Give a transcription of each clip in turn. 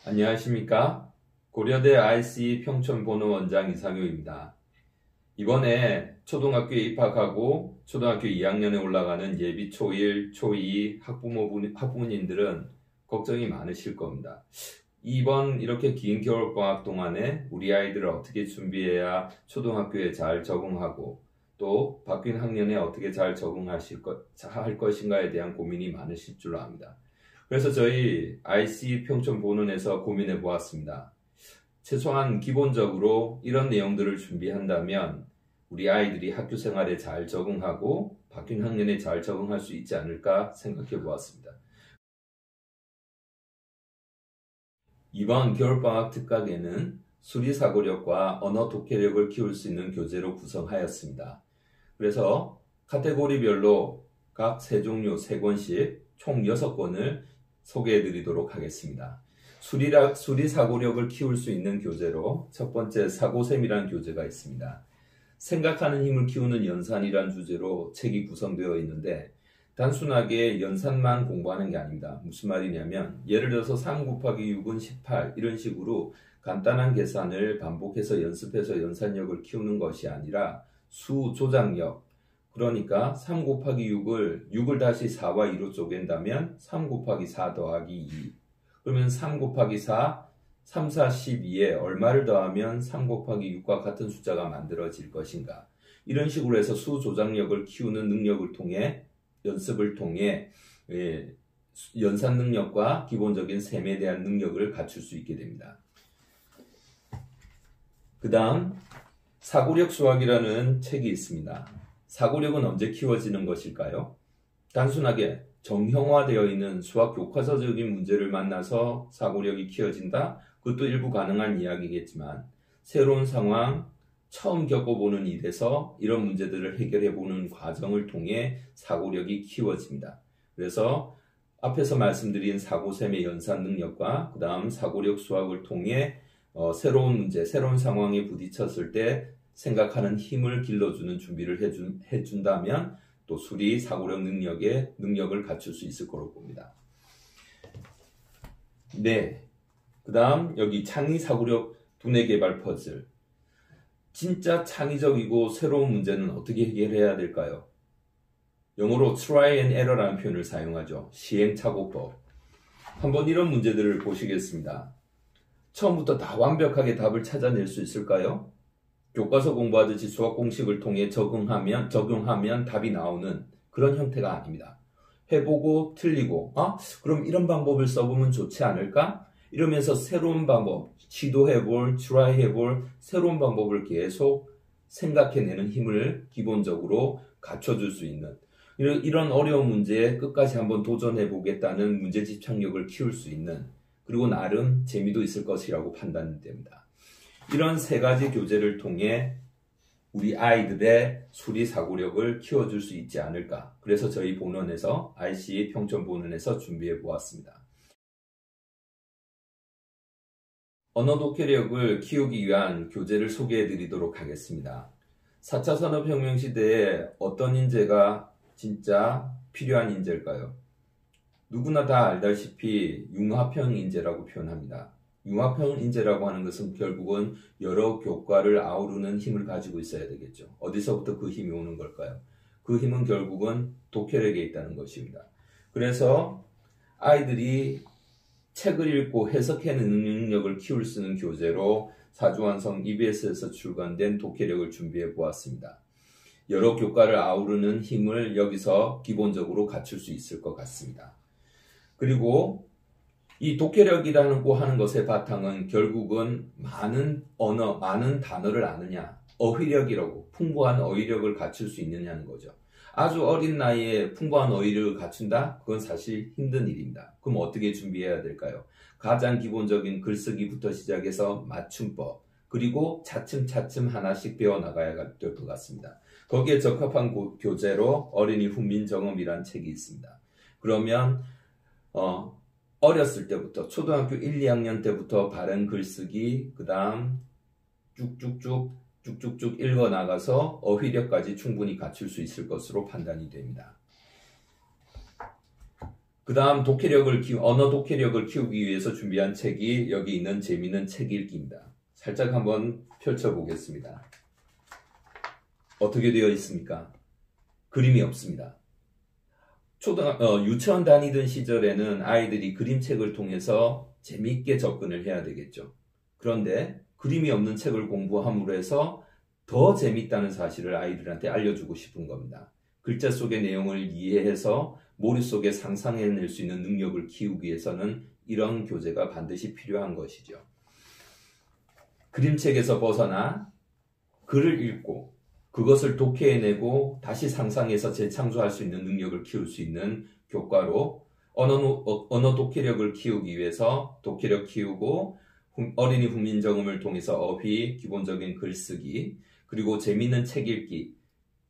안녕하십니까? 고려대 IC 평촌본원장 이상효입니다. 이번에 초등학교에 입학하고 초등학교 2학년에 올라가는 예비 초1, 초2 학부모님들은 걱정이 많으실 겁니다. 이번 이렇게 긴 겨울방학 동안에 우리 아이들을 어떻게 준비해야 초등학교에 잘 적응하고 또 바뀐 학년에 어떻게 잘 할 것인가에 대한 고민이 많으실 줄로 압니다. 그래서 저희 IC 평촌본원에서 고민해 보았습니다. 최소한 기본적으로 이런 내용들을 준비한다면 우리 아이들이 학교 생활에 잘 적응하고 바뀐 학년에 잘 적응할 수 있지 않을까 생각해 보았습니다. 이번 겨울방학 특강에는 수리사고력과 언어 독해력을 키울 수 있는 교재로 구성하였습니다. 그래서 카테고리별로 각 3종류 3권씩 총 6권을 소개해 드리도록 하겠습니다. 수리사고력을 키울 수 있는 교재로 첫 번째 사고셈이라는 교재가 있습니다. 생각하는 힘을 키우는 연산이란 주제로 책이 구성되어 있는데 단순하게 연산만 공부하는 게 아닙니다. 무슨 말이냐면 예를 들어서 3 곱하기 6은 18 이런 식으로 간단한 계산을 반복해서 연습해서 연산력을 키우는 것이 아니라 수 조작력, 그러니까 3 곱하기 6을 다시 4와 2로 쪼갠다면 3 곱하기 4 더하기 2. 그러면 3 곱하기 4, 3, 4, 12에 얼마를 더하면 3 곱하기 6과 같은 숫자가 만들어질 것인가. 이런 식으로 해서 수 조작력을 키우는 능력을 통해 연습을 통해 연산 능력과 기본적인 셈에 대한 능력을 갖출 수 있게 됩니다. 그 다음 사고력 수학이라는 책이 있습니다. 사고력은 언제 키워지는 것일까요? 단순하게 정형화되어 있는 수학 교과서적인 문제를 만나서 사고력이 키워진다? 그것도 일부 가능한 이야기겠지만 새로운 상황, 처음 겪어보는 일에서 이런 문제들을 해결해보는 과정을 통해 사고력이 키워집니다. 그래서 앞에서 말씀드린 사고셈의 연산 능력과 그 다음 사고력 수학을 통해 새로운 문제, 새로운 상황에 부딪혔을 때 생각하는 힘을 길러주는 준비를 해준다면 또 수리 사고력 능력을 갖출 수 있을 거로 봅니다. 네. 그 다음 여기 창의 사고력 두뇌 개발 퍼즐. 진짜 창의적이고 새로운 문제는 어떻게 해결해야 될까요? 영어로 try and error라는 표현을 사용하죠. 시행착오법. 한번 이런 문제들을 보시겠습니다. 처음부터 다 완벽하게 답을 찾아낼 수 있을까요? 교과서 공부하듯이 수학 공식을 통해 적용하면 답이 나오는 그런 형태가 아닙니다. 해보고 틀리고 그럼 이런 방법을 써보면 좋지 않을까? 이러면서 새로운 방법, 시도해볼, 트라이해볼 새로운 방법을 계속 생각해내는 힘을 기본적으로 갖춰줄 수 있는 이런 어려운 문제에 끝까지 한번 도전해보겠다는 문제 집착력을 키울 수 있는 그리고 나름 재미도 있을 것이라고 판단됩니다. 이런 3가지 교재를 통해 우리 아이들의 수리 사고력을 키워줄 수 있지 않을까. 그래서 저희 본원에서 IC 평촌본원에서 준비해 보았습니다. 언어 독해력을 키우기 위한 교재를 소개해 드리도록 하겠습니다. 4차 산업혁명 시대에 어떤 인재가 진짜 필요한 인재일까요? 누구나 다 알다시피 융합형 인재라고 표현합니다. 융합형 인재라고 하는 것은 결국은 여러 교과를 아우르는 힘을 가지고 있어야 되겠죠. 어디서부터 그 힘이 오는 걸까요? 그 힘은 결국은 독해력에 있다는 것입니다. 그래서 아이들이 책을 읽고 해석해내는 능력을 키울 수 있는 교재로 사주완성 EBS에서 출간된 독해력을 준비해 보았습니다. 여러 교과를 아우르는 힘을 여기서 기본적으로 갖출 수 있을 것 같습니다. 그리고 이 독해력이라고 하는 것의 바탕은 결국은 많은 언어, 많은 단어를 아느냐, 어휘력이라고 풍부한 어휘력을 갖출 수 있느냐는 거죠. 아주 어린 나이에 풍부한 어휘력을 갖춘다? 그건 사실 힘든 일입니다. 그럼 어떻게 준비해야 될까요? 가장 기본적인 글쓰기부터 시작해서 맞춤법, 그리고 차츰차츰 하나씩 배워나가야 될 것 같습니다. 거기에 적합한 교재로 어린이 훈민정음이라는 책이 있습니다. 그러면 어렸을 때부터 초등학교 1, 2학년 때부터 바른 글쓰기, 그 다음 쭉쭉쭉 읽어나가서 어휘력까지 충분히 갖출 수 있을 것으로 판단이 됩니다. 그 다음 언어 독해력을 키우기 위해서 준비한 책이 여기 있는 재미있는 책 읽기입니다. 살짝 한번 펼쳐보겠습니다. 어떻게 되어 있습니까? 그림이 없습니다. 유치원 다니던 시절에는 아이들이 그림책을 통해서 재미있게 접근을 해야 되겠죠. 그런데 그림이 없는 책을 공부함으로 해서 더 재밌다는 사실을 아이들한테 알려주고 싶은 겁니다. 글자 속의 내용을 이해해서 머릿속에 상상해낼 수 있는 능력을 키우기 위해서는 이런 교재가 반드시 필요한 것이죠. 그림책에서 벗어나 글을 읽고 그것을 독해해내고 다시 상상해서 재창조할 수 있는 능력을 키울 수 있는 교과로 언어 독해력을 키우기 위해서 독해력 키우고 어린이 훈민정음을 통해서 어휘, 기본적인 글쓰기, 그리고 재미있는 책 읽기,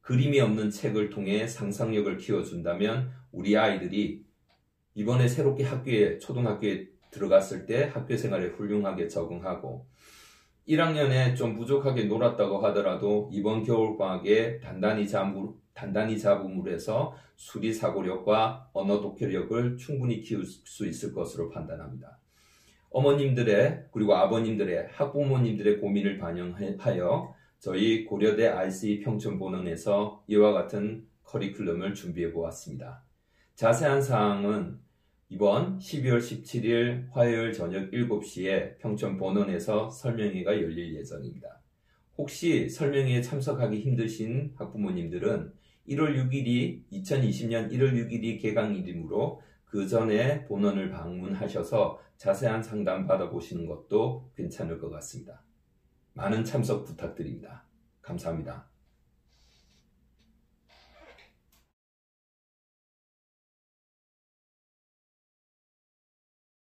그림이 없는 책을 통해 상상력을 키워준다면 우리 아이들이 이번에 새롭게 초등학교에 들어갔을 때 학교 생활에 훌륭하게 적응하고 1학년에 좀 부족하게 놀았다고 하더라도 이번 겨울방학에 단단히 잡음으로 해서 수리사고력과 언어 독해력을 충분히 키울 수 있을 것으로 판단합니다. 어머님들의 그리고 아버님들의 학부모님들의 고민을 반영하여 저희 고려대 RC 평촌본원에서 이와 같은 커리큘럼을 준비해 보았습니다. 자세한 사항은 이번 12월 17일 화요일 저녁 7시에 평촌본원에서 설명회가 열릴 예정입니다. 혹시 설명회에 참석하기 힘드신 학부모님들은 2020년 1월 6일이 개강일이므로 그 전에 본원을 방문하셔서 자세한 상담 받아보시는 것도 괜찮을 것 같습니다. 많은 참석 부탁드립니다. 감사합니다.